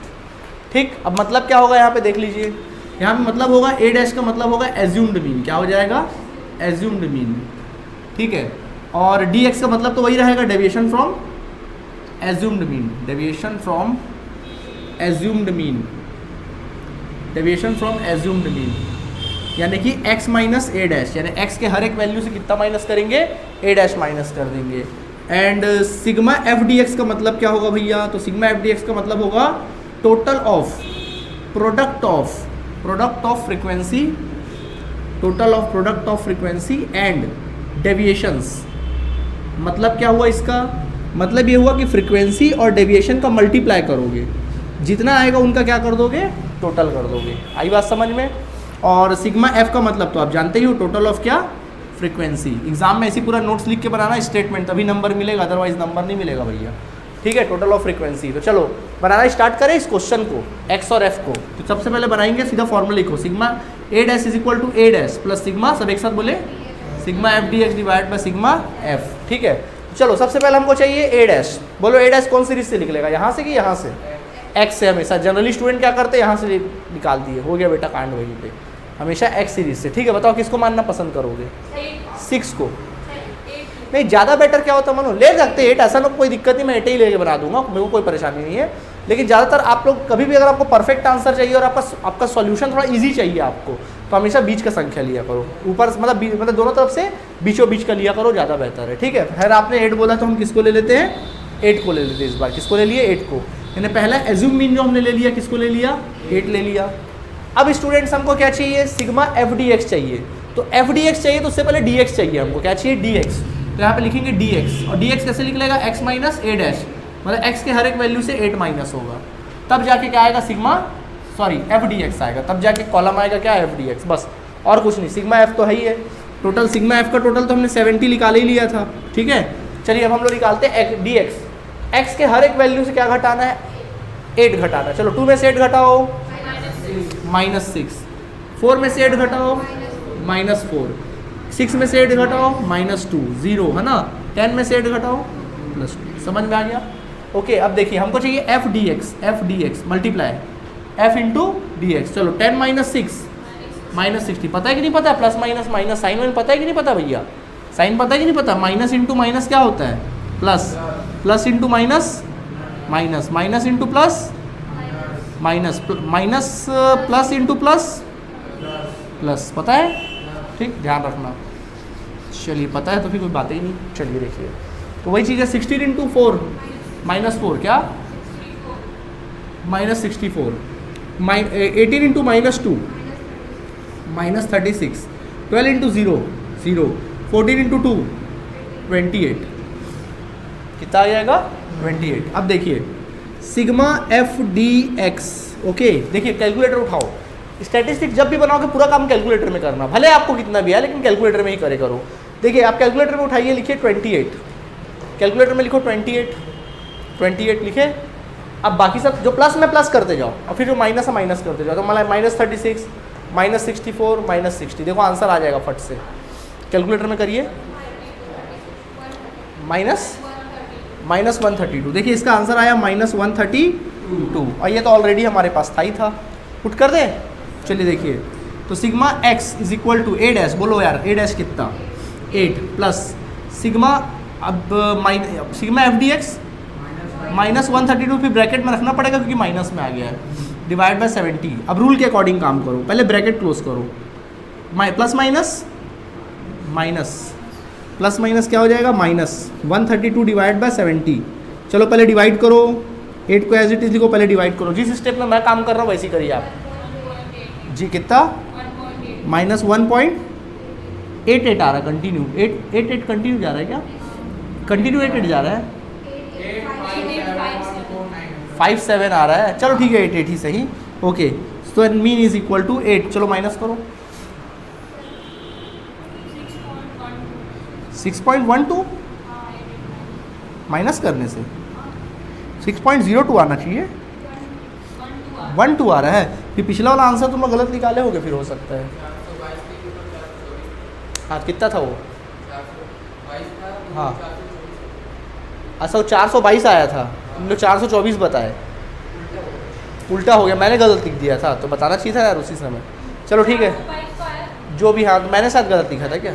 ठीक, अब मतलब क्या होगा यहाँ पे देख लीजिए, यहाँ पे मतलब होगा ए डैश का मतलब होगा एज्यूम्ड मीन। क्या हो जाएगा, एज्यूम्ड मीन। ठीक है, और डी एक्स का मतलब तो वही रहेगा, deviation from assumed mean, deviation from assumed mean, deviation from assumed mean. यानी कि x माइनस ए डैश, यानी x के हर एक वैल्यू से कितना माइनस करेंगे, ए डैश माइनस कर देंगे। And sigma F d x का मतलब क्या होगा भैया, तो सिग्मा एफ डी एक्स का मतलब होगा total of product of frequency, total of product of frequency and deviations. मतलब क्या हुआ इसका, मतलब ये हुआ कि फ्रीक्वेंसी और डेविएशन का मल्टीप्लाई करोगे, जितना आएगा उनका क्या कर दोगे, टोटल कर दोगे। आई बात समझ में। और सिग्मा एफ का मतलब तो आप जानते ही हो, टोटल ऑफ क्या, फ्रीक्वेंसी। एग्जाम में ऐसी पूरा नोट्स लिख के बनाना स्टेटमेंट, तभी नंबर मिलेगा, अदरवाइज नंबर नहीं मिलेगा भैया। ठीक है, टोटल ऑफ फ्रीक्वेंसी। तो चलो बनाना स्टार्ट करें इस क्वेश्चन को, एक्स और एफ को। तो सबसे पहले बनाएंगे, सीधा फॉर्मूला लिखो, sigma a dash is equal to A dash plus sigma, सब एक साथ बोले, sigma F d x divide by sigma f. ठीक है, चलो सबसे पहले हमको चाहिए ए डैश। बोलो ए डैश कौन सीरीज से निकलेगा, यहाँ से कि यहाँ से, एक्स से। हमेशा जनरली स्टूडेंट क्या करते हैं, यहाँ से निकाल दिए, हो गया बेटा कांड वहीं पे, हमेशा एक्स सीरीज से। ठीक है, बताओ किसको मानना पसंद करोगे, 6 को। नहीं, ज़्यादा बेटर क्या होता है, मानो ले सकते 8, ऐसा लोग कोई दिक्कत नहीं, मैं 8 ही लेके बना दूंगा, मेरे को कोई परेशानी नहीं है। लेकिन ज़्यादातर आप लोग कभी भी अगर आपको परफेक्ट आंसर चाहिए और आपका सॉल्यूशन थोड़ा इजी चाहिए आपको, तो हमेशा बीच का संख्या लिया करो, ऊपर मतलब दोनों तरफ से बीचों बीच का लिया करो, ज़्यादा बेहतर है। ठीक है, खैर आपने 8 बोला तो हम किसको ले लेते हैं, 8 को ले लेते हैं इस बार। किसको ले लिए, 8 को। यानी पहला एज्यूम मीन जो हमने ले लिया, किसको ले लिया, 8 ले लिया। अब स्टूडेंट्स हमको क्या चाहिए, सिग्मा एफ डी एक्स चाहिए। तो एफ डी एक्स चाहिए तो उससे पहले डी एक्स चाहिए हमको, क्या चाहिए, डी एक्स। तो यहाँ पे लिखेंगे डी एक्स, और डी एक्स कैसे निकलेगा, एक्स माइनस ए डैश, मतलब एक्स के हर एक वैल्यू से 8 माइनस होगा, तब जाके क्या आएगा, sigma sorry F d x आएगा, तब जाके कॉलम आएगा क्या, एफ डी एक्स, बस और कुछ नहीं। सिग्मा एफ तो है ही है, टोटल सिग्मा एफ का टोटल तो हमने 70 निकाल ही लिया था। ठीक है, चलिए अब हम लोग निकालते हैं डी एक्स। एक्स के हर एक वैल्यू से क्या घटाना है, 8 घटाना है। चलो 2 में से 8 घटाओ, -6, 4 में से 8 घटाओ, -4, 6 में से 8 घटाओ, -2, 0 है ना, 10 में से 8 घटाओ, +2। समझ में आ गया। ओके, अब देखिए हमको चाहिए F d x multiply F into D x. चलो 10 - 6 -60, पता है कि नहीं पता, प्लस माइनस माइनस साइन में पता है कि नहीं पता भैया, साइन पता है कि नहीं पता, माइनस इंटू माइनस क्या होता है, plus, plus into minus minus, minus into plus minus, minus plus into plus plus, पता है, ठीक, ध्यान रखना। चलिए पता है तो फिर कोई बात ही नहीं। चलिए देखिए, तो वही चीज़ है, 16 इंटू 4 -4 क्या, -64, 18 इंटू -2 -36, 12 इंटू 0 0, 14 इंटू 2 28, कितना आ जाएगा, 28। अब देखिए sigma F d x. Okay, देखिए कैलकुलेटर उठाओ, स्टैटिस्टिक्स जब भी बनाओगे पूरा काम कैलकुलेटर में करना, भले आपको कितना भी है लेकिन कैलकुलेटर में ही करे करो। देखिए आप कैलकुलेटर में उठाइए, लिखिए 28, कैलकुलेटर में लिखो 28 लिखे। अब बाकी सब जो प्लस में प्लस करते जाओ, और फिर जो माइनस है माइनस करते जाओ, तो मतलब -36 -64 -60, देखो आंसर आ जाएगा फट से। कैलकुलेटर में करिए, -132, देखिए इसका आंसर आया -132, और ये तो ऑलरेडी हमारे पास था ही था, पुट कर दे। चलिए देखिए, तो sigma x is equal to A dash, बोलो यार ए डैश कितना, 8 प्लस सिग्मा, अब सिग्मा एफ डी एक्स -132, फिर ब्रैकेट में रखना पड़ेगा क्योंकि माइनस में आ गया है, डिवाइड बाय 70। अब रूल के अकॉर्डिंग काम करो, पहले ब्रैकेट क्लोज करो, plus minus minus, plus minus क्या हो जाएगा, -132 डिवाइड बाय 70। चलो पहले डिवाइड करो, 8 को एज इट इज लिखो, पहले डिवाइड करो, जिस स्टेप में मैं काम कर रहा हूँ वैसे करिए आप जी। कितना, -1.88 आ रहा है कंटिन्यू, 8 कंटिन्यू जा रहा है क्या, कंटिन्यू 8 जा रहा है, 57 आ रहा है। चलो ठीक है, 8 ही सही। Okay, so mean is equal to 8, चलो माइनस करो, 6.12 माइनस करने से 6.02 आना चाहिए, 12 आ रहा है। फिर पिछला वाला आंसर तुम गलत निकाले होगे, फिर हो सकता है। हाँ कितना था वो, हाँ अच्छा वो 422 आया था, तुम लोग 424 बताए, उल्टा हो गया, मैंने गलत लिख दिया था, तो बताना चाहिए था यार उसी समय। चलो ठीक है, जो भी, हाँ मैंने शायद गलत लिखा था क्या,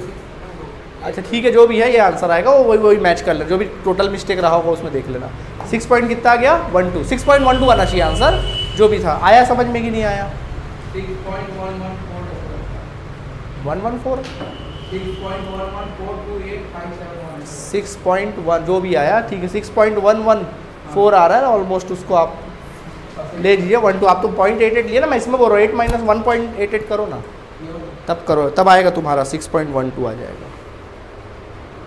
अच्छा ठीक है, जो भी है ये आंसर आएगा, वो वही मैच कर लेना, जो भी टोटल मिस्टेक रहा होगा उसमें देख लेना। 6 पॉइंट कितना आ गया, 12, 6.12 आना चाहिए आंसर, जो भी था। आया समझ में कि नहीं आया, 114 6.1 जो भी आया ठीक है, 6.114 आ रहा है ऑलमोस्ट, उसको आप ले लीजिए 1 2, आप तो 0.88 लिए ना, मैं इसमें बोल रहा हूँ 8 माइनस 1.88 करो ना, तब करो, तब आएगा तुम्हारा 6.12 आ जाएगा,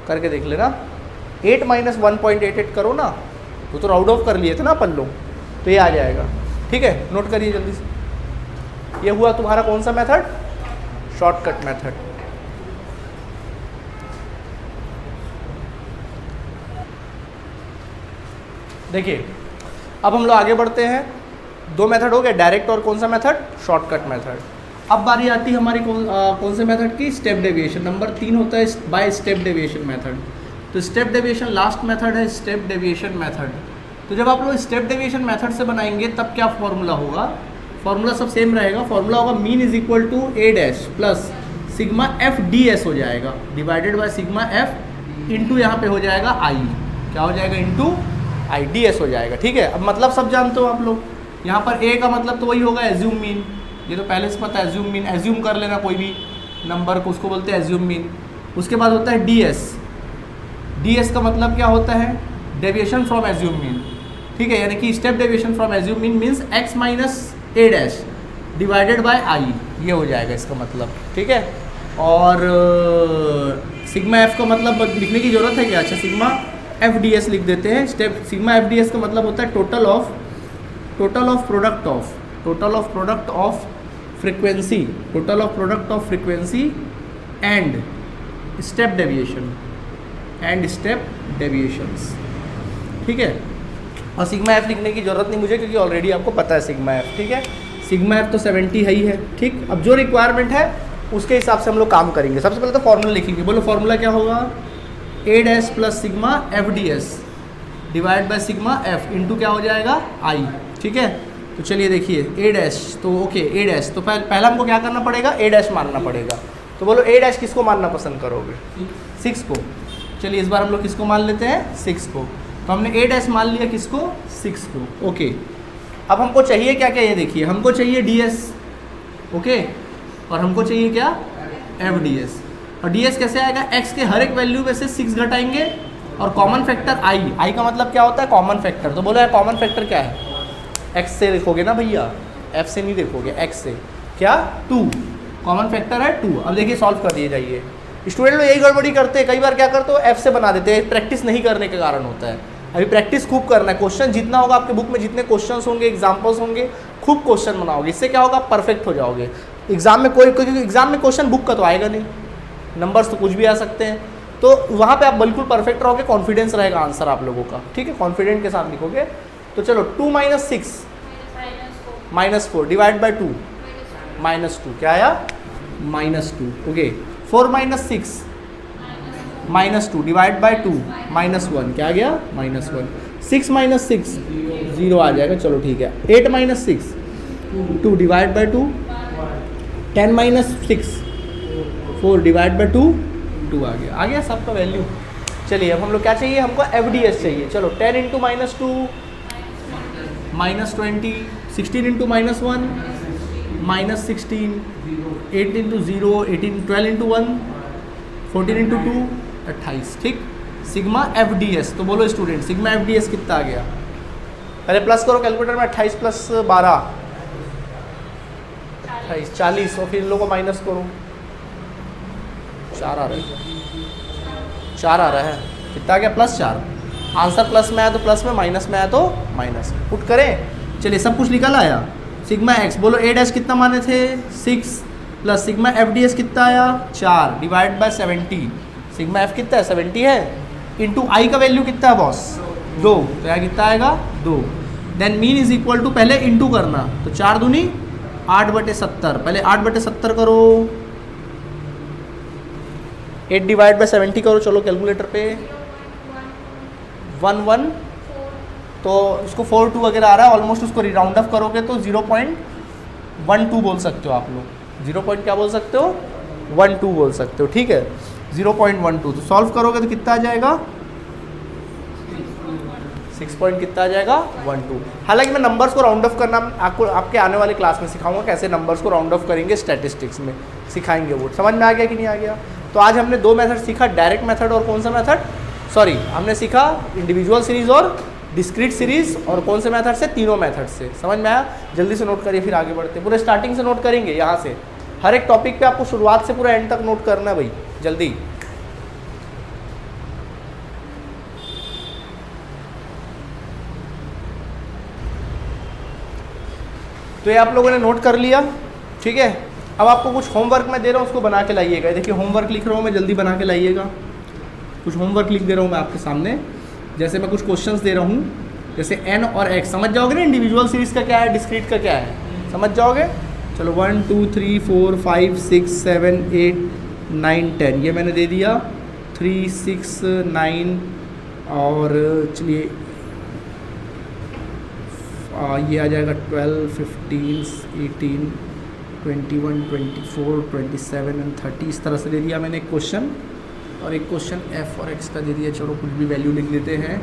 करके देख लेना। 8 माइनस 1.88 करो ना, वो तो राउंड ऑफ कर लिए थे ना अपन लोग, तो ये आ जाएगा। ठीक है, नोट करिए जल्दी से। ये हुआ तुम्हारा कौन सा मेथड? Shortcut method. देखिए अब हम लोग आगे बढ़ते हैं, दो मेथड हो गए, डायरेक्ट और कौन सा मेथड? Shortcut method. अब बारी आती है हमारी कौन से मेथड की? Step deviation. नंबर 3 होता है बाय स्टेप डेविएशन मेथड। तो स्टेप डेविएशन लास्ट मेथड है, स्टेप डेविएशन मेथड। तो जब आप लोग स्टेप डेविएशन मेथड से बनाएंगे तब क्या फॉर्मूला होगा? फॉर्मूला सब सेम रहेगा, फॉर्मूला होगा mean is equal to A dash plus sigma F D s हो जाएगा, divided by sigma F into यहाँ पे हो जाएगा आई, क्या हो जाएगा? इंटू आई, डी एस हो जाएगा। ठीक है, अब मतलब सब जानते हो आप लोग, यहाँ पर ए का मतलब तो वही होगा एज्यूम मीन, ये तो पहले से पता है, एज्यूम मीन, एज्यूम कर लेना कोई भी नंबर को, उसको बोलते हैं एज्यूम मीन। उसके बाद होता है डी एस, डी एस का मतलब क्या होता है? Deviation from assume mean. ठीक है, यानी कि step deviation from assume mean means X minus A dash divided by I, ये हो जाएगा इसका मतलब। ठीक है, और सिग्मा एफ का मतलब लिखने की जरूरत है क्या? अच्छा, सिग्मा एफ डी एस लिख देते हैं। Step sigma F D S का मतलब होता है total of product of frequency, total of product of frequency and step deviations. ठीक है, और सिग्मा एफ लिखने की जरूरत नहीं मुझे, क्योंकि ऑलरेडी आपको पता है सिग्मा एफ। ठीक है, सिग्मा एफ तो 70 है ही है। ठीक, अब जो रिक्वायरमेंट है उसके हिसाब से हम लोग काम करेंगे। सबसे पहले तो फॉर्मूला लिखेंगे, बोलो फॉर्मूला क्या होगा? A dash plus sigma F D S divide by sigma F into क्या हो जाएगा? आई। ठीक है, तो चलिए देखिए ए डैश, तो ओके ए डैश, तो पहला हमको क्या करना पड़ेगा? ए डैश मानना पड़ेगा। तो बोलो ए डैश किसको मानना पसंद करोगे? 6 को। चलिए इस बार हम लोग किसको मान लेते हैं? 6 को। तो हमने ए डैश मान लिया किसको? 6 को। ओके, अब हमको चाहिए क्या क्या? ये देखिए, हमको चाहिए डी एस, ओके, और हमको चाहिए क्या? F D S. और डी एस कैसे आएगा? एक्स के हर एक वैल्यू में से 6 घटाएंगे और कॉमन फैक्टर आई, आई का मतलब क्या होता है? Common factor. तो बोलो यार कॉमन फैक्टर क्या है? एक्स से देखोगे ना भैया, एफ से नहीं देखोगे, एक्स से। क्या? 2, कॉमन फैक्टर है 2। अब देखिए सॉल्व कर दिए जाइए। स्टूडेंट लोग यही गड़बड़ी करते हैं, कई बार क्या करते हो? एफ से बना देते हैं, प्रैक्टिस नहीं करने के कारण होता है। अभी प्रैक्टिस खूब करना है, क्वेश्चन जितना होगा आपके बुक में, जितने क्वेश्चंस होंगे, एग्जांपल्स होंगे, खूब क्वेश्चन बनाओगे, इससे क्या होगा? परफेक्ट हो जाओगे एग्जाम में। क्योंकि एग्जाम में क्वेश्चन बुक का तो आएगा नहीं, नंबर्स तो कुछ भी आ सकते हैं, तो वहाँ पे आप बिल्कुल परफेक्ट रहोगे, कॉन्फिडेंस रहेगा आंसर आप लोगों का। ठीक है, कॉन्फिडेंट के साथ लिखोगे। तो चलो 2 माइनस 6 माइनस 4 डिवाइड बाई 2 -2, क्या आया? -2। ओके, 4 माइनस 6 -2 डिवाइड बाई 2 -1, क्या आ गया? -1। 6 माइनस 6 0 आ जाएगा, चलो ठीक है। 8 minus 6 2 divide by 2, 10 minus 6 4 divide by 2 2 आ गया सबका वैल्यू। चलिए अब हम लोग क्या चाहिए? हमको एफ डी एस चाहिए। चलो 10 into -2 -20, 16 into -1 -16, 8 into 0 18, 12 into 1 14 into 2 28। ठीक, सिग्मा एफ डी एस। तो बोलो student sigma F D S कितना आ गया? पहले प्लस करो कैलकुलेटर में, 28 प्लस 12 28 40, और फिर इन लोगों को माइनस करो, 4 आ रहा है, 4 आ रहा है, कितना आ गया? +4। आंसर प्लस में आया तो प्लस में, माइनस में आया तो माइनस में। पुट करें, चलिए सब कुछ निकल आया। सिग्मा एक्स, बोलो ए डैश कितना माने थे? 6 plus sigma F D S कितना आया? 4 डिवाइड बाय 70। सिग्मा एफ कितना है? 70 है, इंटू आई का वैल्यू कितना है बॉस? 2, तो यहाँ कितना आएगा? 2। Then mean is equal to, पहले इंटू करना, तो 4 दूनी 8/70, पहले 8/70 करो, 8 डिवाइड बाई 70 करो, चलो कैलकुलेटर पे 1 तो उसको 4 2 वगैरह आ रहा है ऑलमोस्ट, उसको राउंड ऑफ करोगे तो 0.12 बोल सकते हो आप लोग। 0. क्या बोल सकते हो? 12 बोल सकते हो। ठीक है, 0.12। तो सॉल्व करोगे तो कितना आ जाएगा? 6 पॉइंट कितना आ जाएगा 1 2। हालांकि मैं नंबर्स को राउंड ऑफ करना आपको आपके आने वाले क्लास में सिखाऊंगा, कैसे नंबर्स को राउंड ऑफ करेंगे, स्टैटिस्टिक्स में सिखाएंगे वो। समझ में आ गया कि नहीं आ गया? तो आज हमने 2 मेथड सीखा, डायरेक्ट मेथड और कौन सा मेथड, सॉरी हमने सीखा इंडिविजुअल सीरीज और डिस्क्रीट सीरीज, और कौन से मेथड से, तीनों मेथड से। समझ में आया? जल्दी से नोट करिए, फिर आगे बढ़ते हैं। पूरे स्टार्टिंग से नोट करेंगे, यहाँ से हर एक टॉपिक पे आपको शुरुआत से पूरा एंड तक नोट करना है भाई, जल्दी। तो ये आप लोगों ने नोट कर लिया, ठीक है। अब आपको कुछ होमवर्क मैं दे रहा हूँ, उसको बना के लाइएगा। देखिए होमवर्क लिख रहा हूँ मैं, जल्दी बना के लाइएगा। कुछ होमवर्क लिख दे रहा हूँ मैं आपके सामने। जैसे मैं कुछ क्वेश्चंस दे रहा हूँ, जैसे n और x समझ जाओगे ना, इंडिविजुअल सीरीज का क्या है, डिस्क्रीट का क्या है, समझ जाओगे। चलो 1 2 3 4 5 6 7 8 9 10 ये मैंने दे दिया, 3 6 9 और चलिए ये आ जाएगा 12 15 18 21 24 27 एंड 30। इस तरह से दे दिया मैंने एक क्वेश्चन, और एक क्वेश्चन f और x का दे दिया। चलो कुछ भी वैल्यू लिख देते हैं।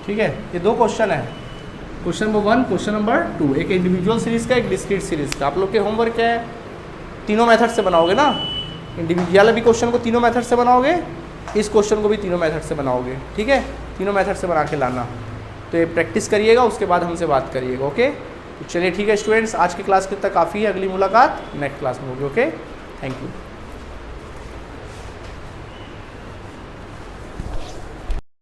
ठीक है, ये 2 क्वेश्चन है, क्वेश्चन नंबर 1, क्वेश्चन नंबर 2, एक इंडिविजुअल सीरीज का, एक डिस्क्रीट सीरीज का। आप लोग के होमवर्क क्या है, तीनों मेथड से बनाओगे ना। इंडिविजुअल भी क्वेश्चन को तीनों मेथड से बनाओगे, इस क्वेश्चन को भी तीनों मेथड से बनाओगे, ठीक है। तीनों मेथड से बना के लाना, तो ये प्रैक्टिस करिएगा, उसके बाद हमसे बात करिएगा, ओके। तो चलिए ठीक है स्टूडेंट्स, आज की क्लास के तक काफ़ी है, अगली मुलाकात नेक्स्ट क्लास में होगी, ओके। Thank you.